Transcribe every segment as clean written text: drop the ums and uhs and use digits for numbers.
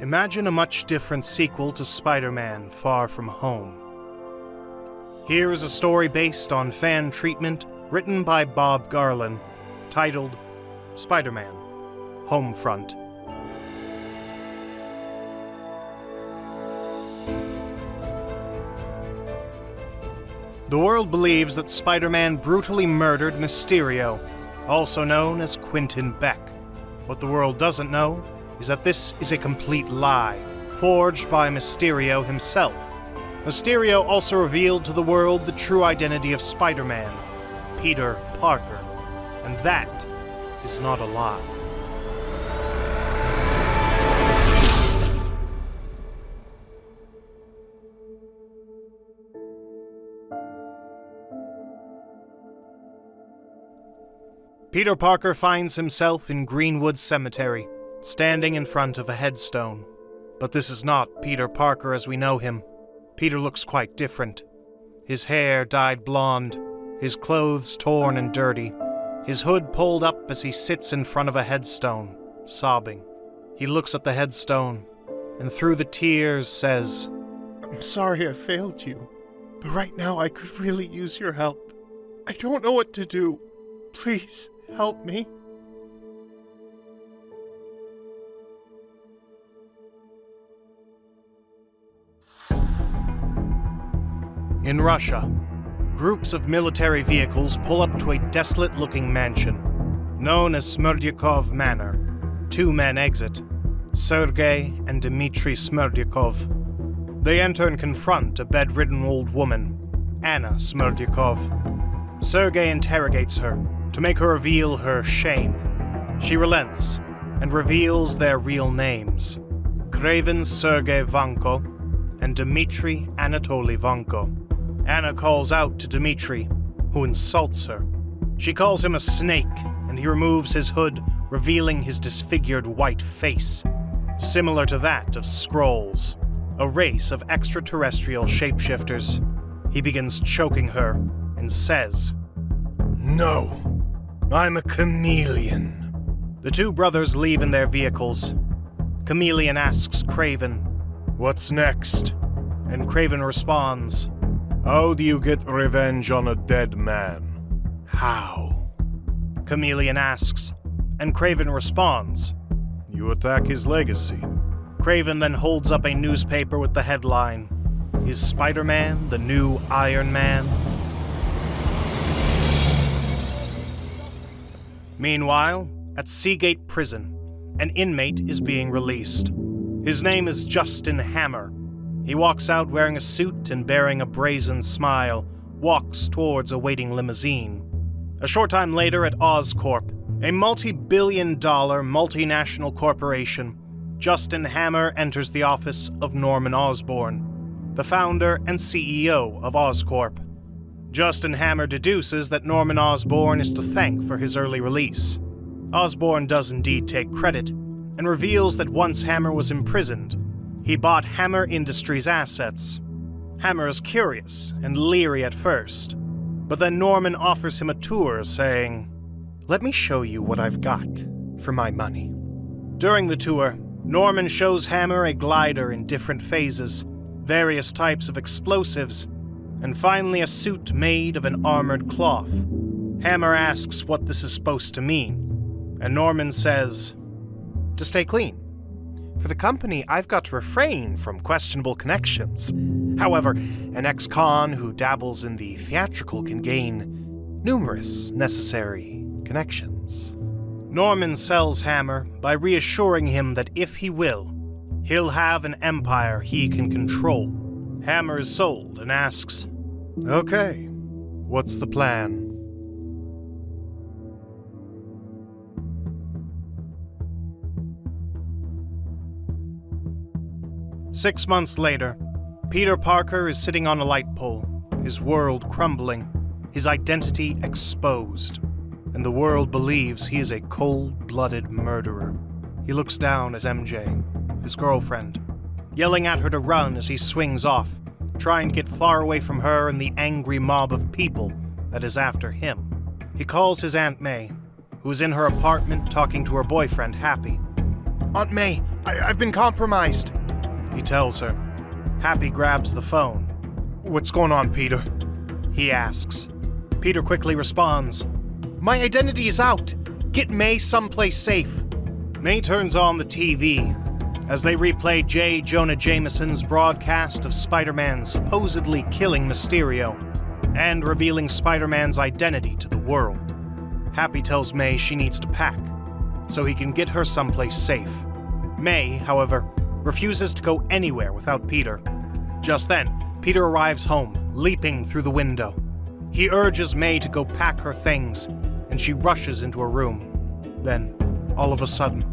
Imagine a much different sequel to Spider-Man Far From Home. Here is a story based on fan treatment written by Bob Garlen, titled Spider-Man Homefront. The world believes that Spider-Man brutally murdered Mysterio, also known as Quentin Beck. What the world doesn't know is that this is a complete lie, forged by Mysterio himself. Mysterio also revealed to the world the true identity of Spider-Man, Peter Parker, and that is not a lie. Peter Parker finds himself in Greenwood Cemetery, standing in front of a headstone. But this is not Peter Parker as we know him. Peter looks quite different. His hair dyed blonde, his clothes torn and dirty, his hood pulled up as he sits in front of a headstone, sobbing. He looks at the headstone, and through the tears says, "I'm sorry I failed you, but right now I could really use your help. I don't know what to do. Please, help me." In Russia, groups of military vehicles pull up to a desolate-looking mansion, known as Smerdyakov Manor. Two men exit, Sergei and Dmitry Smerdyakov. They enter and confront a bedridden old woman, Anna Smerdyakov. Sergei interrogates her to make her reveal her shame. She relents and reveals their real names, Craven Sergei Vanko and Dmitry Anatoly Vanko. Anna calls out to Dmitry, who insults her. She calls him a snake, and he removes his hood, revealing his disfigured white face, similar to that of Skrulls, a race of extraterrestrial shapeshifters. He begins choking her and says, "No, I'm a chameleon." The two brothers leave in their vehicles. Chameleon asks Craven, "What's next?" And Craven responds, "How do you get revenge on a dead man?" "How?" Chameleon asks, and Craven responds, "You attack his legacy." Craven then holds up a newspaper with the headline, "Is Spider-Man the new Iron Man?" Meanwhile, at Seagate Prison, an inmate is being released. His name is Justin Hammer. He walks out wearing a suit and bearing a brazen smile, walks towards a waiting limousine. A short time later at Oscorp, a multi-billion-dollar multinational corporation, Justin Hammer enters the office of Norman Osborn, the founder and CEO of Oscorp. Justin Hammer deduces that Norman Osborn is to thank for his early release. Osborn does indeed take credit, and reveals that once Hammer was imprisoned, he bought Hammer Industries' assets. Hammer is curious and leery at first, but then Norman offers him a tour, saying, "Let me show you what I've got for my money." During the tour, Norman shows Hammer a glider in different phases, various types of explosives, and finally a suit made of an armored cloth. Hammer asks what this is supposed to mean, and Norman says, "To stay clean. For the company, I've got to refrain from questionable connections. However, an ex-con who dabbles in the theatrical can gain numerous necessary connections." Norman sells Hammer by reassuring him that if he will, he'll have an empire he can control. Hammer is sold and asks, "Okay, what's the plan?" 6 months later, Peter Parker is sitting on a light pole, his world crumbling, his identity exposed, and the world believes he is a cold-blooded murderer. He looks down at MJ, his girlfriend, yelling at her to run as he swings off, trying to get far away from her and the angry mob of people that is after him. He calls his Aunt May, who is in her apartment talking to her boyfriend, Happy. Aunt May, I've been compromised, he tells her. Happy grabs the phone. What's going on, Peter? He asks. Peter quickly responds, My identity is out. Get May someplace safe. May turns on the TV as they replay J. Jonah Jameson's broadcast of Spider-Man supposedly killing Mysterio and revealing Spider-Man's identity to the world. Happy tells May she needs to pack so he can get her someplace safe. May, however, refuses to go anywhere without Peter. Just then, Peter arrives home, leaping through the window. He urges May to go pack her things, and she rushes into her room. Then, all of a sudden,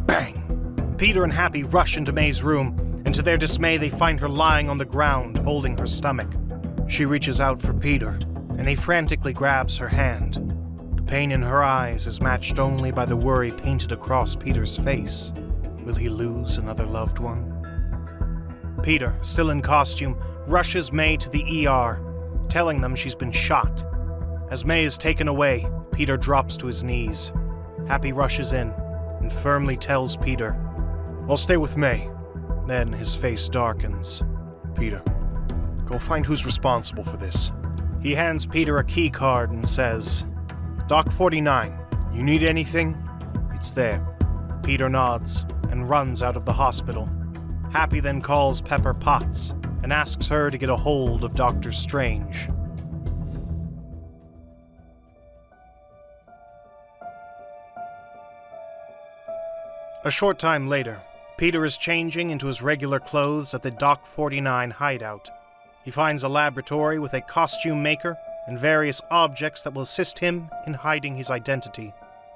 bang! Peter and Happy rush into May's room, and to their dismay they find her lying on the ground, holding her stomach. She reaches out for Peter, and he frantically grabs her hand. The pain in her eyes is matched only by the worry painted across Peter's face. Will he lose another loved one? Peter, still in costume, rushes May to the ER, telling them she's been shot. As May is taken away, Peter drops to his knees. Happy rushes in and firmly tells Peter, I'll stay with May. Then his face darkens. Peter, go find who's responsible for this. He hands Peter a key card and says, Doc 49, you need anything? It's there. Peter nods and runs out of the hospital. Happy then calls Pepper Potts and asks her to get a hold of Dr. Strange. A short time later, Peter is changing into his regular clothes at the Doc 49 hideout. He finds a laboratory with a costume maker and various objects that will assist him in hiding his identity.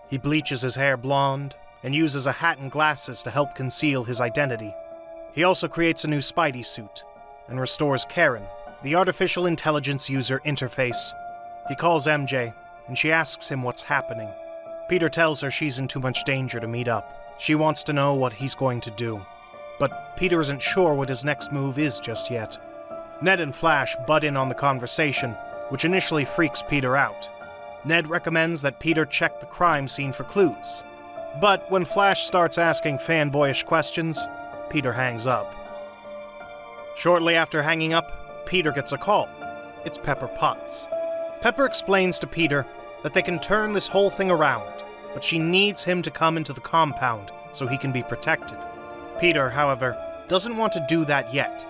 He bleaches his hair blonde and uses a hat and glasses to help conceal his identity. He also creates a new Spidey suit and restores Karen, the artificial intelligence user interface. He calls MJ, and she asks him what's happening. Peter tells her she's in too much danger to meet up. She wants to know what he's going to do, but Peter isn't sure what his next move is just yet. Ned and Flash butt in on the conversation, which initially freaks Peter out. Ned recommends that Peter check the crime scene for clues, but when Flash starts asking fanboyish questions, Peter hangs up. Shortly after hanging up, Peter gets a call. It's Pepper Potts. Pepper explains to Peter that they can turn this whole thing around, but she needs him to come into the compound so he can be protected. Peter, however, doesn't want to do that yet.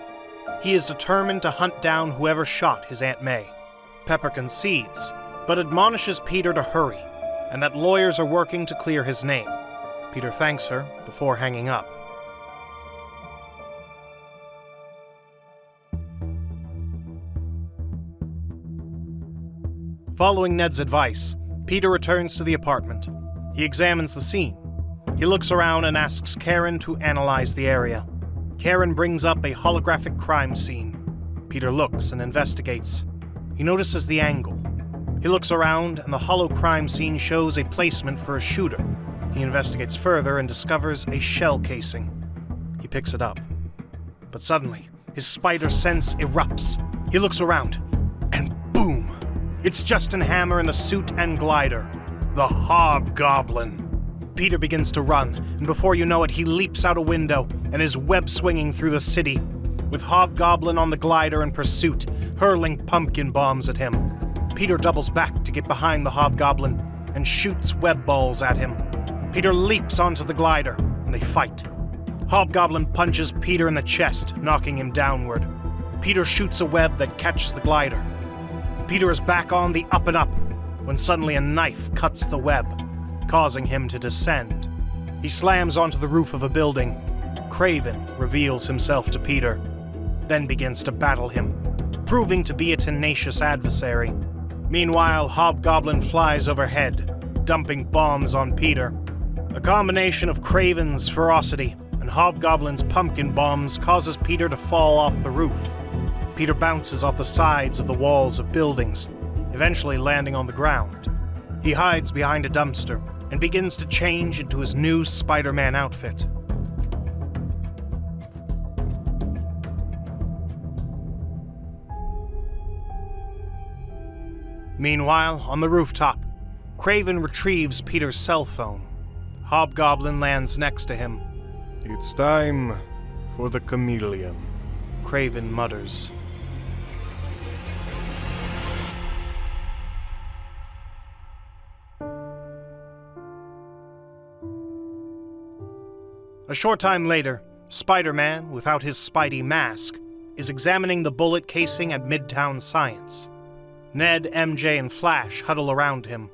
He is determined to hunt down whoever shot his Aunt May. Pepper concedes, but admonishes Peter to hurry, and that lawyers are working to clear his name. Peter thanks her before hanging up. Following Ned's advice, Peter returns to the apartment. He examines the scene. He looks around and asks Karen to analyze the area. Karen brings up a holographic crime scene. Peter looks and investigates. He notices the angle. He looks around, and the holo crime scene shows a placement for a shooter. He investigates further and discovers a shell casing. He picks it up. But suddenly, his spider sense erupts. He looks around, and boom! It's Justin Hammer in the suit and glider. The Hobgoblin. Peter begins to run, and before you know it, he leaps out a window and is web-swinging through the city, with Hobgoblin on the glider in pursuit, hurling pumpkin bombs at him. Peter doubles back to get behind the Hobgoblin and shoots web balls at him. Peter leaps onto the glider, and they fight. Hobgoblin punches Peter in the chest, knocking him downward. Peter shoots a web that catches the glider. Peter is back on the up and up, when suddenly a knife cuts the web, causing him to descend. He slams onto the roof of a building. Craven reveals himself to Peter, then begins to battle him, proving to be a tenacious adversary. Meanwhile, Hobgoblin flies overhead, dumping bombs on Peter. A combination of Craven's ferocity and Hobgoblin's pumpkin bombs causes Peter to fall off the roof. Peter bounces off the sides of the walls of buildings, eventually landing on the ground. He hides behind a dumpster and begins to change into his new Spider-Man outfit. Meanwhile, on the rooftop, Craven retrieves Peter's cell phone. Hobgoblin lands next to him. It's time for the chameleon, Craven mutters. A short time later, Spider-Man, without his Spidey mask, is examining the bullet casing at Midtown Science. Ned, MJ, and Flash huddle around him.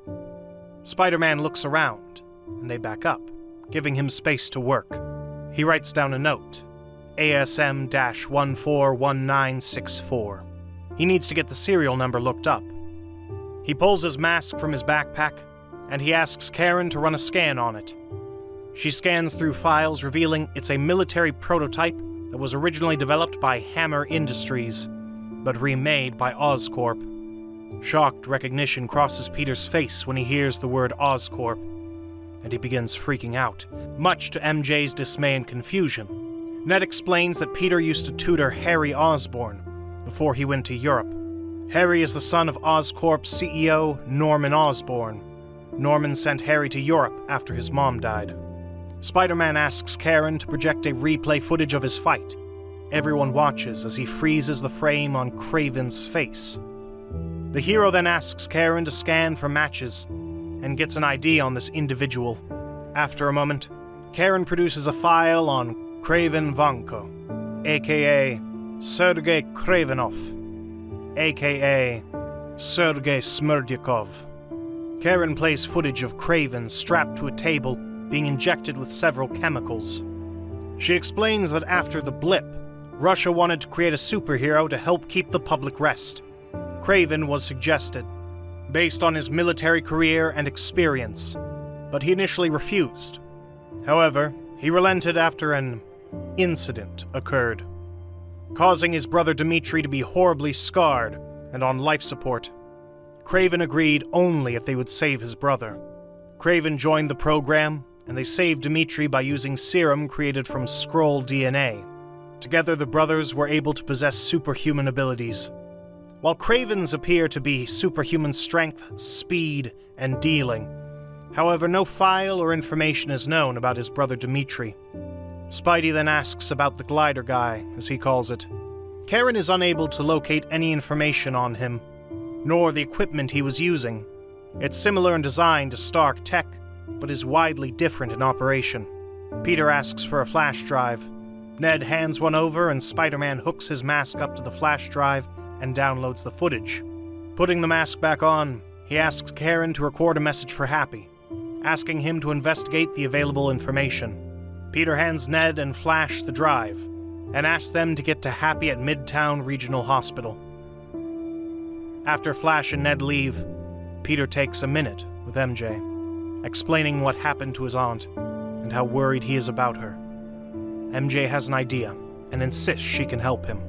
Spider-Man looks around, and they back up, giving him space to work. He writes down a note, ASM-141964. He needs to get the serial number looked up. He pulls his mask from his backpack, and he asks Karen to run a scan on it. She scans through files, revealing it's a military prototype that was originally developed by Hammer Industries, but remade by Oscorp. Shocked recognition crosses Peter's face when he hears the word Oscorp, and he begins freaking out, much to MJ's dismay and confusion. Ned explains that Peter used to tutor Harry Osborn before he went to Europe. Harry is the son of Oscorp's CEO, Norman Osborn. Norman sent Harry to Europe after his mom died. Spider-Man asks Karen to project a replay footage of his fight. Everyone watches as he freezes the frame on Craven's face. The hero then asks Karen to scan for matches and gets an ID on this individual. After a moment, Karen produces a file on Craven Vanko, aka Sergei Kravenov, aka Sergei Smerdyakov. Karen plays footage of Craven strapped to a table being injected with several chemicals. She explains that after the blip, Russia wanted to create a superhero to help keep the public rest. Craven was suggested, based on his military career and experience, but he initially refused. However, he relented after an incident occurred, causing his brother Dmitri to be horribly scarred and on life support. Craven agreed only if they would save his brother. Craven joined the program, and they saved Dmitri by using serum created from Skrull DNA. Together, the brothers were able to possess superhuman abilities. While Craven's appear to be superhuman strength, speed, and dealing, however, no file or information is known about his brother Dmitri. Spidey then asks about the glider guy, as he calls it. Karen is unable to locate any information on him, nor the equipment he was using. It's similar in design to Stark Tech, but is widely different in operation. Peter asks for a flash drive. Ned hands one over, and Spider-Man hooks his mask up to the flash drive and downloads the footage. Putting the mask back on, he asks Karen to record a message for Happy, asking him to investigate the available information. Peter hands Ned and Flash the drive, and asks them to get to Happy at Midtown Regional Hospital. After Flash and Ned leave, Peter takes a minute with MJ, explaining what happened to his aunt and how worried he is about her. MJ has an idea and insists she can help him.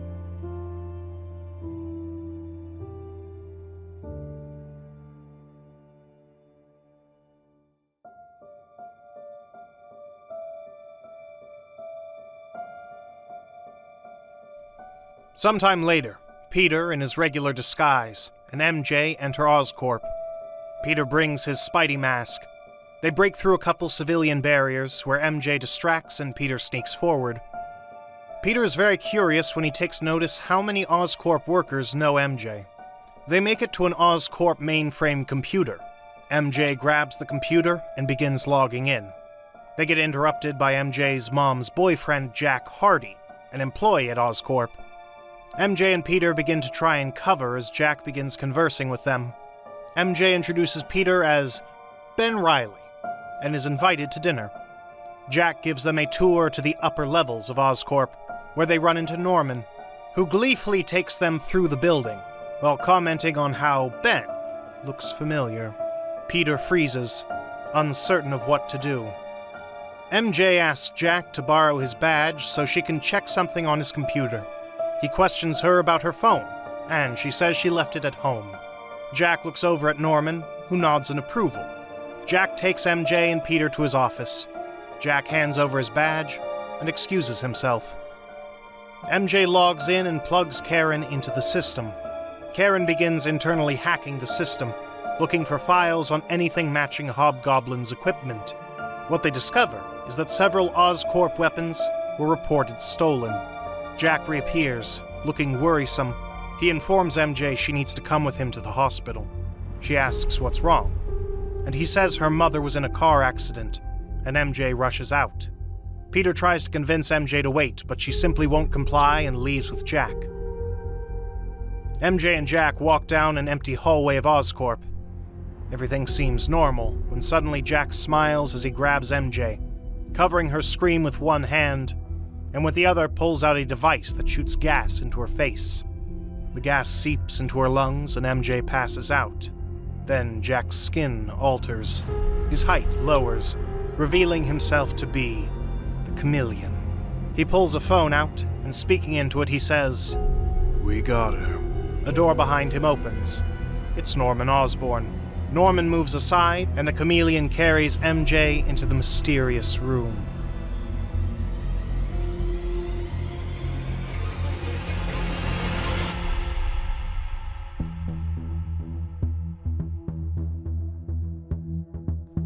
Sometime later, Peter in his regular disguise and MJ enter Oscorp. Peter brings his Spidey mask. They break through a couple civilian barriers where MJ distracts and Peter sneaks forward. Peter is very curious when he takes notice how many Oscorp workers know MJ. They make it to an Oscorp mainframe computer. MJ grabs the computer and begins logging in. They get interrupted by MJ's mom's boyfriend, Jack Hardy, an employee at Oscorp. MJ and Peter begin to try and cover as Jack begins conversing with them. MJ introduces Peter as Ben Reilly and is invited to dinner. Jack gives them a tour to the upper levels of Oscorp, where they run into Norman, who gleefully takes them through the building, while commenting on how Ben looks familiar. Peter freezes, uncertain of what to do. MJ asks Jack to borrow his badge so she can check something on his computer. He questions her about her phone, and she says she left it at home. Jack looks over at Norman, who nods in approval. Jack takes MJ and Peter to his office. Jack hands over his badge and excuses himself. MJ logs in and plugs Karen into the system. Karen begins internally hacking the system, looking for files on anything matching Hobgoblin's equipment. What they discover is that several Oscorp weapons were reported stolen. Jack reappears, looking worrisome. He informs MJ she needs to come with him to the hospital. She asks what's wrong, and he says her mother was in a car accident, and MJ rushes out. Peter tries to convince MJ to wait, but she simply won't comply and leaves with Jack. MJ and Jack walk down an empty hallway of Oscorp. Everything seems normal, when suddenly Jack smiles as he grabs MJ, covering her scream with one hand, and with the other pulls out a device that shoots gas into her face. The gas seeps into her lungs and MJ passes out. Then Jack's skin alters. His height lowers, revealing himself to be the chameleon. He pulls a phone out, and speaking into it, he says, "We got her." A door behind him opens. It's Norman Osborn. Norman moves aside, and the chameleon carries MJ into the mysterious room.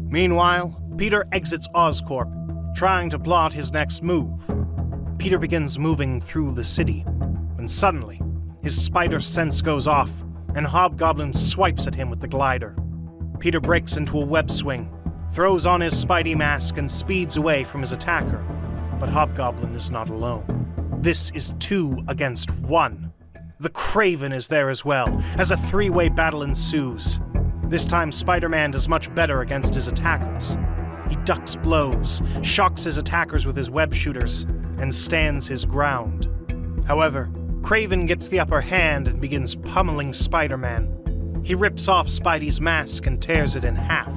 Meanwhile, Peter exits Oscorp, trying to plot his next move. Peter begins moving through the city, when suddenly, his spider sense goes off, and Hobgoblin swipes at him with the glider. Peter breaks into a web swing, throws on his Spidey mask, and speeds away from his attacker. But Hobgoblin is not alone. This is 2 against 1. The Craven is there as well, as a 3-way battle ensues. This time, Spider-Man does much better against his attackers. He ducks blows, shocks his attackers with his web shooters, and stands his ground. However, Craven gets the upper hand and begins pummeling Spider-Man. He rips off Spidey's mask and tears it in half.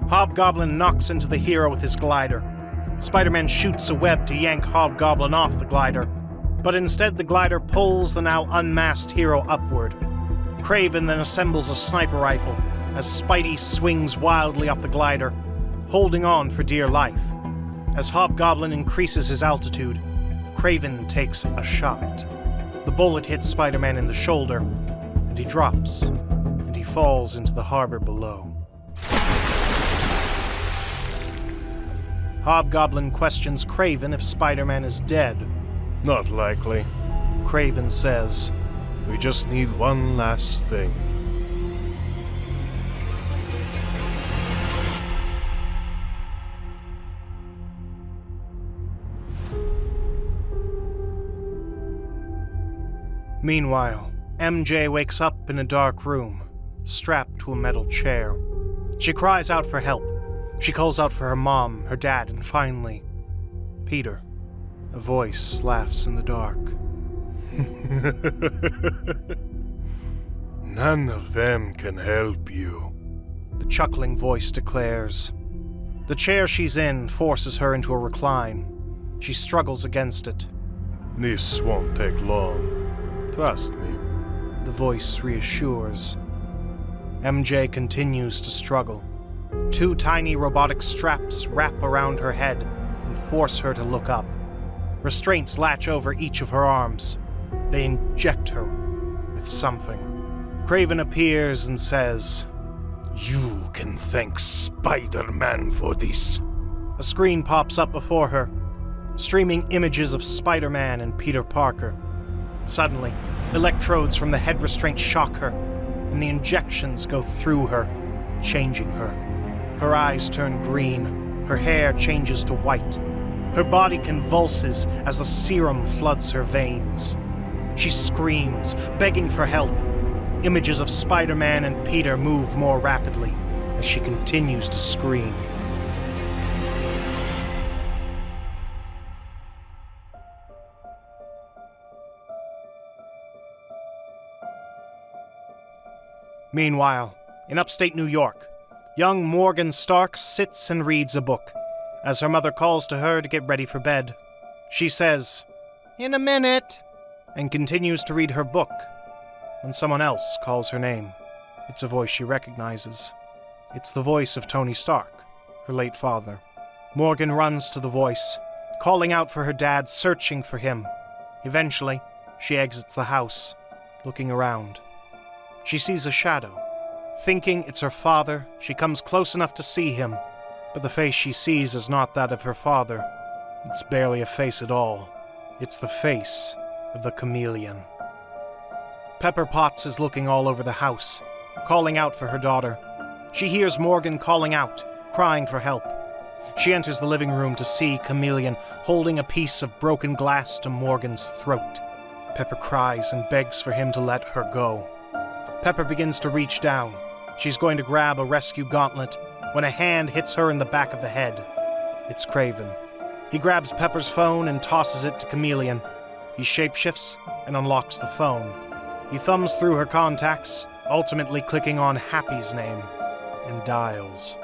Hobgoblin knocks into the hero with his glider. Spider-Man shoots a web to yank Hobgoblin off the glider, but instead the glider pulls the now unmasked hero upward. Craven then assembles a sniper rifle as Spidey swings wildly off the glider, holding on for dear life. As Hobgoblin increases his altitude, Craven takes a shot. The bullet hits Spider-Man in the shoulder, and he drops, and he falls into the harbor below. Hobgoblin questions Craven if Spider-Man is dead. "Not likely," Craven says. "We just need one last thing." Meanwhile, MJ wakes up in a dark room, strapped to a metal chair. She cries out for help. She calls out for her mom, her dad, and finally, Peter. A voice laughs in the dark. "None of them can help you," the chuckling voice declares. The chair she's in forces her into a recline. She struggles against it. "This won't take long. Trust me," the voice reassures. MJ continues to struggle. 2 tiny robotic straps wrap around her head and force her to look up. Restraints latch over each of her arms. They inject her with something. Craven appears and says, "You can thank Spider-Man for this." A screen pops up before her, streaming images of Spider-Man and Peter Parker. Suddenly, electrodes from the head restraint shock her, and the injections go through her, changing her. Her eyes turn green, her hair changes to white. Her body convulses as the serum floods her veins. She screams, begging for help. Images of Spider-Man and Peter move more rapidly as she continues to scream. Meanwhile, in upstate New York, young Morgan Stark sits and reads a book as her mother calls to her to get ready for bed. She says, "In a minute," and continues to read her book when someone else calls her name. It's a voice she recognizes. It's the voice of Tony Stark, her late father. Morgan runs to the voice, calling out for her dad, searching for him. Eventually, she exits the house, looking around. She sees a shadow. Thinking it's her father, she comes close enough to see him, But the face she sees is not that of her father. It's barely a face at all. It's the face of the chameleon. Pepper Potts is looking all over the house, calling out for her daughter. She hears Morgan calling out, crying for help. She enters the living room to see Chameleon holding a piece of broken glass to Morgan's throat. Pepper cries and begs for him to let her go. Pepper begins to reach down. She's going to grab a rescue gauntlet when a hand hits her in the back of the head. It's Craven. He grabs Pepper's phone and tosses it to Chameleon. He shapeshifts and unlocks the phone. He thumbs through her contacts, ultimately clicking on Happy's name, and dials.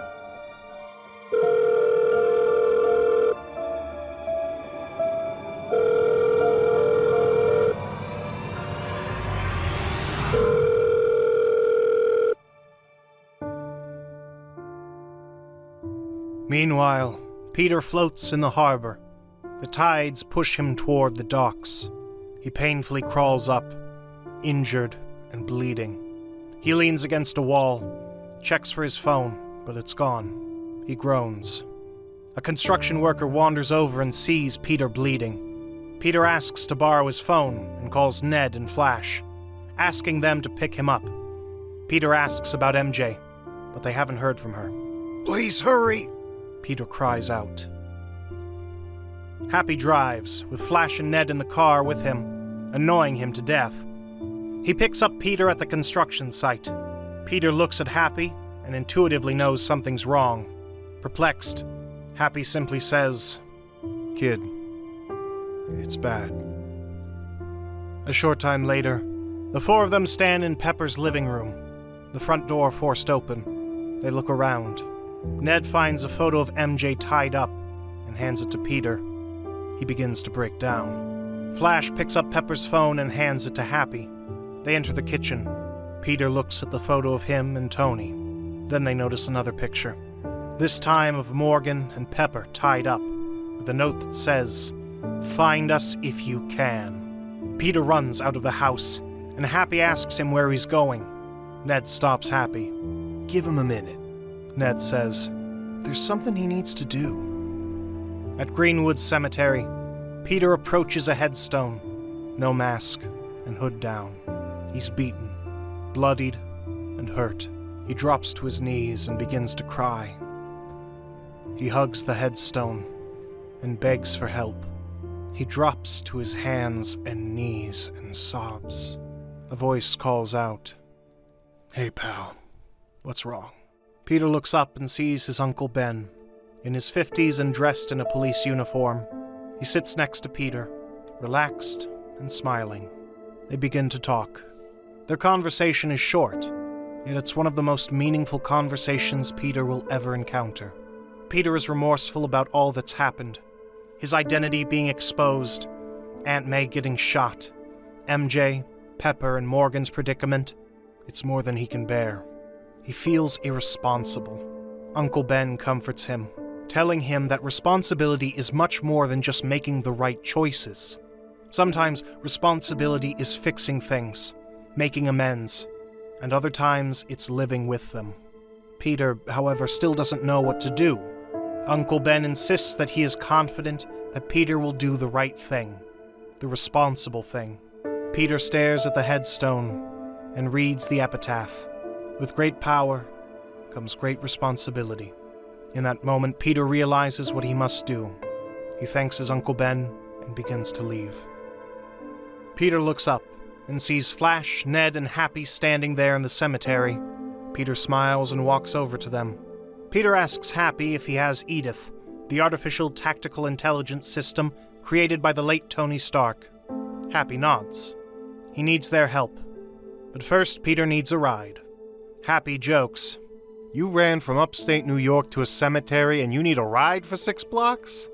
Meanwhile, Peter floats in the harbor. The tides push him toward the docks. He painfully crawls up, injured and bleeding. He leans against a wall, checks for his phone, but it's gone. He groans. A construction worker wanders over and sees Peter bleeding. Peter asks to borrow his phone and calls Ned and Flash, asking them to pick him up. Peter asks about MJ, but they haven't heard from her. Please hurry! Peter cries out. Happy drives, with Flash and Ned in the car with him, annoying him to death. He picks up Peter at the construction site. Peter looks at Happy and intuitively knows something's wrong. Perplexed, Happy simply says, "Kid, it's bad." A short time later, the four of them stand in Pepper's living room, the front door forced open. They look around. Ned finds a photo of MJ tied up and hands it to Peter. He begins to break down. Flash picks up Pepper's phone and hands it to Happy. They enter the kitchen. Peter looks at the photo of him and Tony. Then they notice another picture, this time of Morgan and Pepper tied up, with a note that says, "Find us if you can." Peter runs out of the house, and Happy asks him where he's going. Ned stops Happy. Give him a minute, Ned says. There's something he needs to do. At Greenwood Cemetery, Peter approaches a headstone, no mask and hood down. He's beaten, bloodied, and hurt. He drops to his knees and begins to cry. He hugs the headstone and begs for help. He drops to his hands and knees and sobs. A voice calls out, "Hey, pal, what's wrong?" Peter looks up and sees his Uncle Ben. In his 50s and dressed in a police uniform, he sits next to Peter, relaxed and smiling. They begin to talk. Their conversation is short, yet it's one of the most meaningful conversations Peter will ever encounter. Peter is remorseful about all that's happened, his identity being exposed, Aunt May getting shot, MJ, Pepper, and Morgan's predicament. It's more than he can bear. He feels irresponsible. Uncle Ben comforts him, telling him that responsibility is much more than just making the right choices. Sometimes responsibility is fixing things, making amends, and other times it's living with them. Peter, however, still doesn't know what to do. Uncle Ben insists that he is confident that Peter will do the right thing, the responsible thing. Peter stares at the headstone and reads the epitaph. With great power comes great responsibility. In that moment, Peter realizes what he must do. He thanks his Uncle Ben and begins to leave. Peter looks up and sees Flash, Ned, and Happy standing there in the cemetery. Peter smiles and walks over to them. Peter asks Happy if he has Edith, the artificial tactical intelligence system created by the late Tony Stark. Happy nods. He needs their help. But first, Peter needs a ride. Happy jokes. "You ran from upstate New York to a cemetery and you need a ride for 6 blocks?"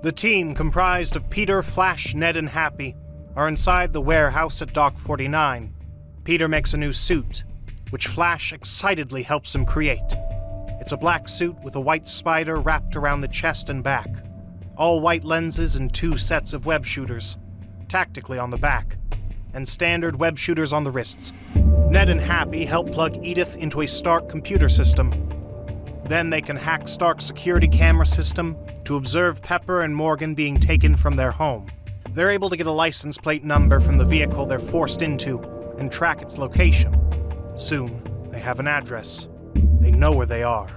The team, comprised of Peter, Flash, Ned, and Happy, are inside the warehouse at Dock 49. Peter makes a new suit, which Flash excitedly helps him create. It's a black suit with a white spider wrapped around the chest and back. All white lenses and 2 sets of web shooters, tactically on the back. and standard web shooters on the wrists. Ned and Happy help plug Edith into a Stark computer system. Then they can hack Stark's security camera system to observe Pepper and Morgan being taken from their home. They're able to get a license plate number from the vehicle they're forced into and track its location. Soon, they have an address. They know where they are.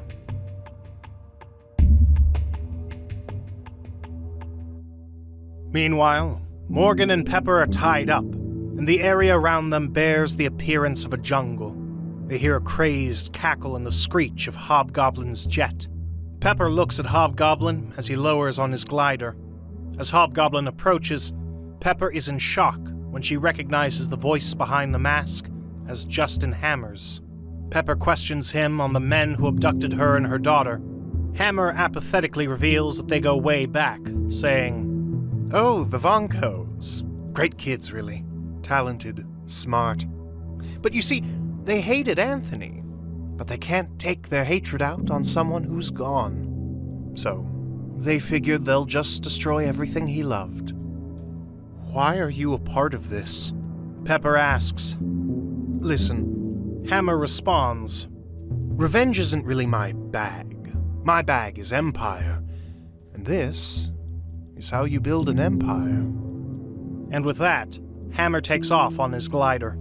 Meanwhile, Morgan and Pepper are tied up, and the area around them bears the appearance of a jungle. They hear a crazed cackle and the screech of Hobgoblin's jet. Pepper looks at Hobgoblin as he lowers on his glider. As Hobgoblin approaches, Pepper is in shock when she recognizes the voice behind the mask as Justin Hammer's. Pepper questions him on the men who abducted her and her daughter. Hammer apathetically reveals that they go way back, saying, "Oh, the Vonkos. Great kids, really. Talented, smart. But you see, they hated Anthony, but they can't take their hatred out on someone who's gone. So, they figured they'll just destroy everything he loved." "Why are you a part of this?" Pepper asks. "Listen," Hammer responds, "revenge isn't really my bag. My bag is empire. And this is how you build an empire." And with that, Hammer takes off on his glider.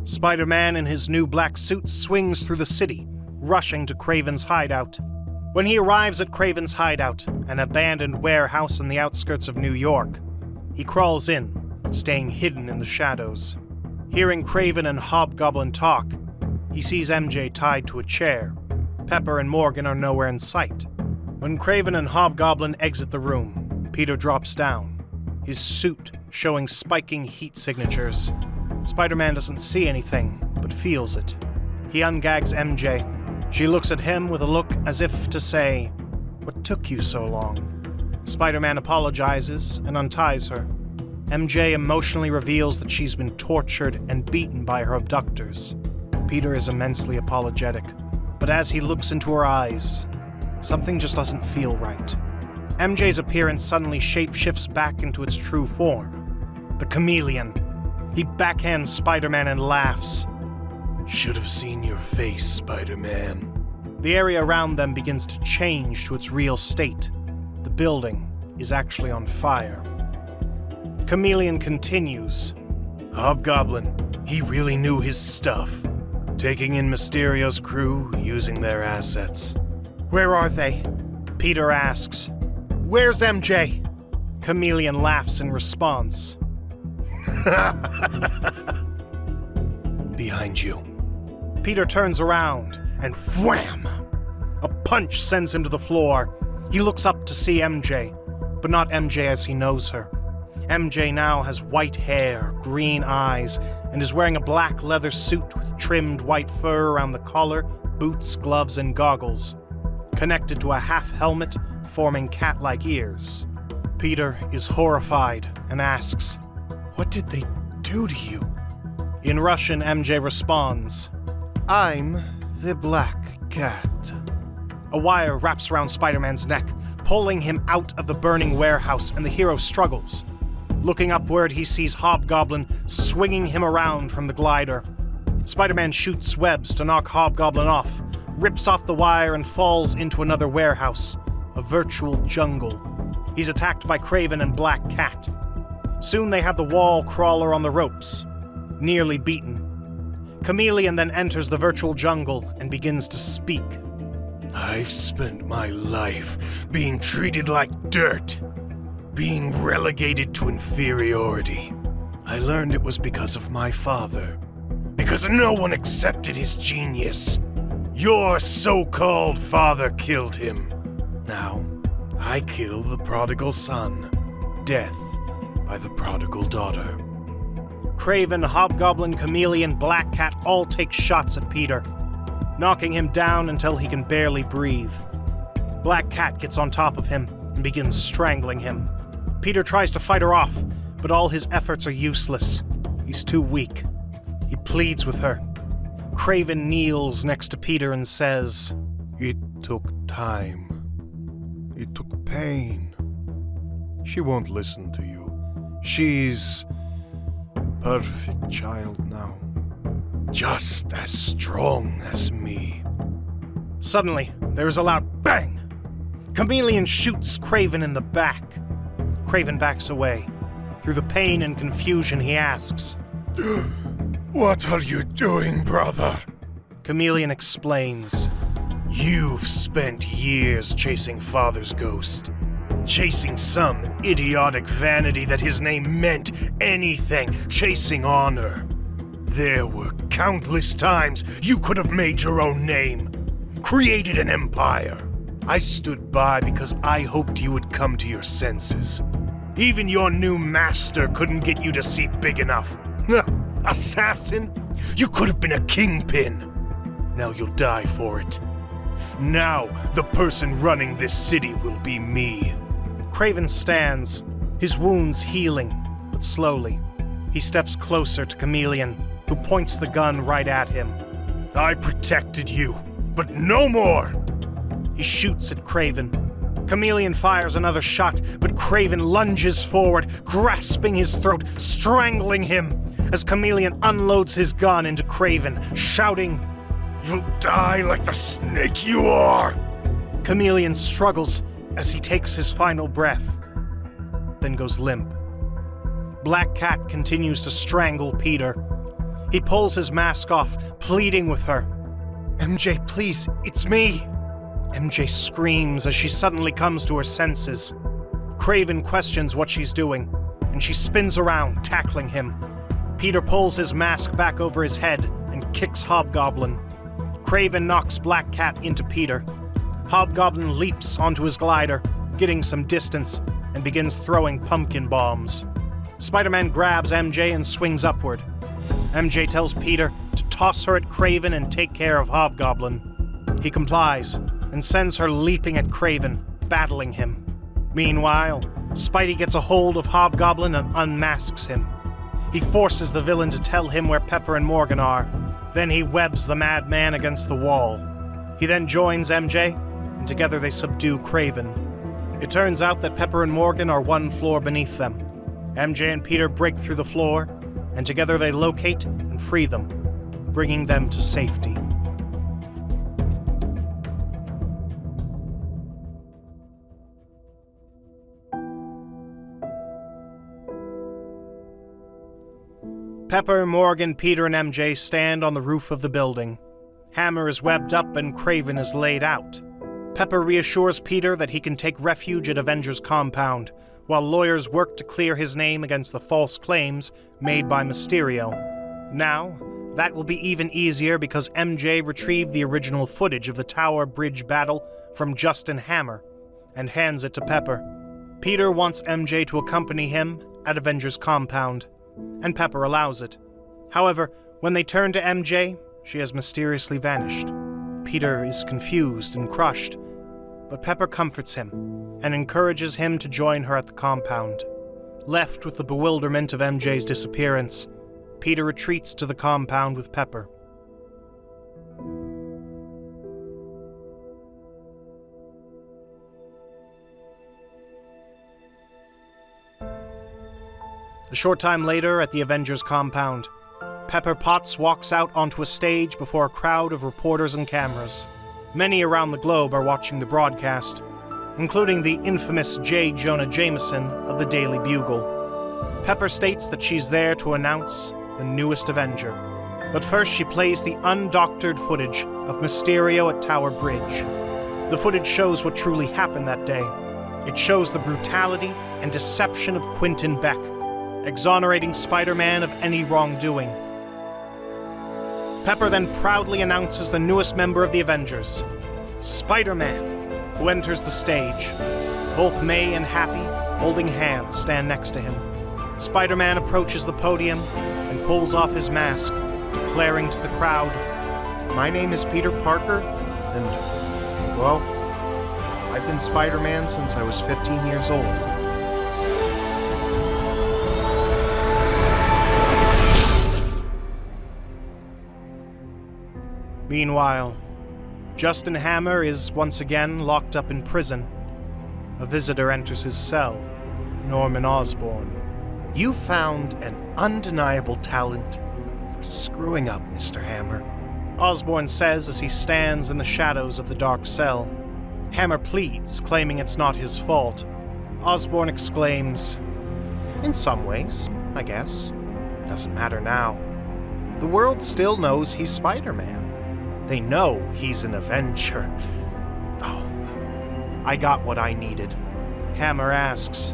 Spider-Man in his new black suit swings through the city, rushing to Kraven's hideout. When he arrives at Kraven's hideout, an abandoned warehouse in the outskirts of New York, he crawls in, staying hidden in the shadows. Hearing Kraven and Hobgoblin talk, he sees MJ tied to a chair. Pepper and Morgan are nowhere in sight. When Kraven and Hobgoblin exit the room, Peter drops down, his suit showing spiking heat signatures. Spider-Man doesn't see anything, but feels it. He ungags MJ. She looks at him with a look as if to say, "What took you so long?" Spider-Man apologizes and unties her. MJ emotionally reveals that she's been tortured and beaten by her abductors. Peter is immensely apologetic, but as he looks into her eyes, something just doesn't feel right. MJ's appearance suddenly shapeshifts back into its true form. The chameleon. He backhands Spider-Man and laughs. Should have seen your face, Spider-Man. The area around them begins to change to its real state. The building is actually on fire. Chameleon continues. Hobgoblin, he really knew his stuff. Taking in Mysterio's crew, using their assets. "Where are they?" Peter asks. "Where's MJ?" Chameleon laughs in response. Behind you. Peter turns around, and wham! A punch sends him to the floor. He looks up to see MJ, but not MJ as he knows her. MJ now has white hair, green eyes, and is wearing a black leather suit with trimmed white fur around the collar, boots, gloves, and goggles, connected to a half helmet forming cat-like ears. Peter is horrified and asks, "What did they do to you?" In Russian, MJ responds, "I'm the Black Cat." A wire wraps around Spider-Man's neck, pulling him out of the burning warehouse, and the hero struggles. Looking upward, he sees Hobgoblin swinging him around from the glider. Spider-Man shoots webs to knock Hobgoblin off, rips off the wire, and falls into another warehouse, a virtual jungle. He's attacked by Kraven and Black Cat. Soon they have the wall crawler on the ropes, nearly beaten. Chameleon then enters the virtual jungle and begins to speak. I've spent my life being treated like dirt, being relegated to inferiority. I learned it was because of my father, because no one accepted his genius. Your so-called father killed him. Now, I kill the prodigal son. Death by the prodigal daughter. Kraven, Hobgoblin, Chameleon, Black Cat all take shots at Peter, knocking him down until he can barely breathe. Black Cat gets on top of him and begins strangling him. Peter tries to fight her off, but all his efforts are useless. He's too weak. He pleads with her. Kraven kneels next to Peter and says, "It took time. It took pain." She won't listen to you. She's perfect child now. Just as strong as me. Suddenly, there is a loud bang. Chameleon shoots Craven in the back. Craven backs away. Through the pain and confusion, he asks, What are you doing, brother? Chameleon explains, You've spent years chasing Father's ghost. Chasing some idiotic vanity that his name meant anything. Chasing honor. There were countless times you could have made your own name. Created an empire. I stood by because I hoped you would come to your senses. Even your new master couldn't get you to see big enough. Assassin? You could have been a kingpin. Now you'll die for it. Now, the person running this city will be me. Craven stands, his wounds healing, but slowly. He steps closer to Chameleon, who points the gun right at him. I protected you, but no more! He shoots at Craven. Chameleon fires another shot, but Craven lunges forward, grasping his throat, strangling him, as Chameleon unloads his gun into Craven, shouting, You'll die like the snake you are! Chameleon struggles as he takes his final breath, then goes limp. Black Cat continues to strangle Peter. He pulls his mask off, pleading with her. MJ, please, it's me! MJ screams as she suddenly comes to her senses. Craven questions what she's doing, and she spins around, tackling him. Peter pulls his mask back over his head and kicks Hobgoblin. Craven knocks Black Cat into Peter. Hobgoblin leaps onto his glider, getting some distance, and begins throwing pumpkin bombs. Spider-Man grabs MJ and swings upward. MJ tells Peter to toss her at Craven and take care of Hobgoblin. He complies and sends her leaping at Craven, battling him. Meanwhile, Spidey gets a hold of Hobgoblin and unmasks him. He forces the villain to tell him where Pepper and Morgan are. Then he webs the madman against the wall. He then joins MJ, and together they subdue Craven. It turns out that Pepper and Morgan are one floor beneath them. MJ and Peter break through the floor, and together they locate and free them, bringing them to safety. Pepper, Morgan, Peter, and MJ stand on the roof of the building. Hammer is webbed up and Craven is laid out. Pepper reassures Peter that he can take refuge at Avengers Compound, while lawyers work to clear his name against the false claims made by Mysterio. Now, that will be even easier because MJ retrieved the original footage of the Tower Bridge battle from Justin Hammer and hands it to Pepper. Peter wants MJ to accompany him at Avengers Compound, and Pepper allows it. However, when they turn to MJ, she has mysteriously vanished. Peter is confused and crushed, but Pepper comforts him and encourages him to join her at the compound. Left with the bewilderment of MJ's disappearance, Peter retreats to the compound with Pepper. A short time later, at the Avengers compound, Pepper Potts walks out onto a stage before a crowd of reporters and cameras. Many around the globe are watching the broadcast, including the infamous J. Jonah Jameson of the Daily Bugle. Pepper states that she's there to announce the newest Avenger. But first she plays the undoctored footage of Mysterio at Tower Bridge. The footage shows what truly happened that day. It shows the brutality and deception of Quentin Beck, exonerating Spider-Man of any wrongdoing. Pepper then proudly announces the newest member of the Avengers, Spider-Man, who enters the stage. Both May and Happy, holding hands, stand next to him. Spider-Man approaches the podium and pulls off his mask, declaring to the crowd, "My name is Peter Parker, and, well, I've been Spider-Man since I was 15 years old." Meanwhile, Justin Hammer is once again locked up in prison. A visitor enters his cell, Norman Osborn. You found an undeniable talent for screwing up, Mr. Hammer. Osborn says as he stands in the shadows of the dark cell. Hammer pleads, claiming it's not his fault. Osborn exclaims, In some ways, I guess. Doesn't matter now. The world still knows he's Spider-Man. They know he's an Avenger. Oh, I got what I needed. Hammer asks,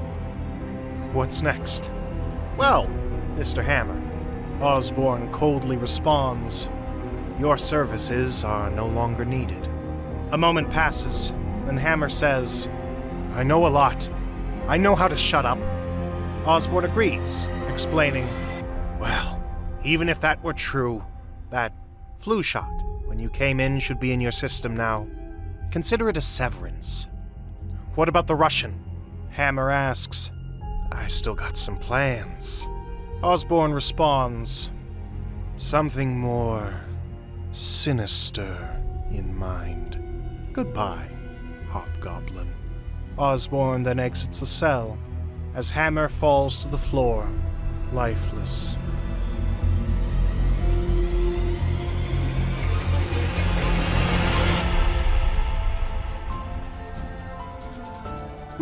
What's next? Well, Mr. Hammer, Osborn coldly responds, Your services are no longer needed. A moment passes, then Hammer says, I know a lot. I know how to shut up. Osborn agrees, explaining, Well, even if that were true, that flu shot when you came in should be in your system now. Consider it a severance. What about the Russian? Hammer asks. I still got some plans. Osborn responds, Something more sinister in mind. Goodbye, Hobgoblin. Osborn then exits the cell as Hammer falls to the floor, lifeless.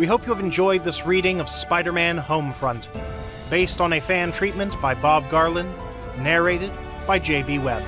We hope you have enjoyed this reading of Spider-Man Homefront, based on a fan treatment by Bob Garlen, narrated by J.B. Webb.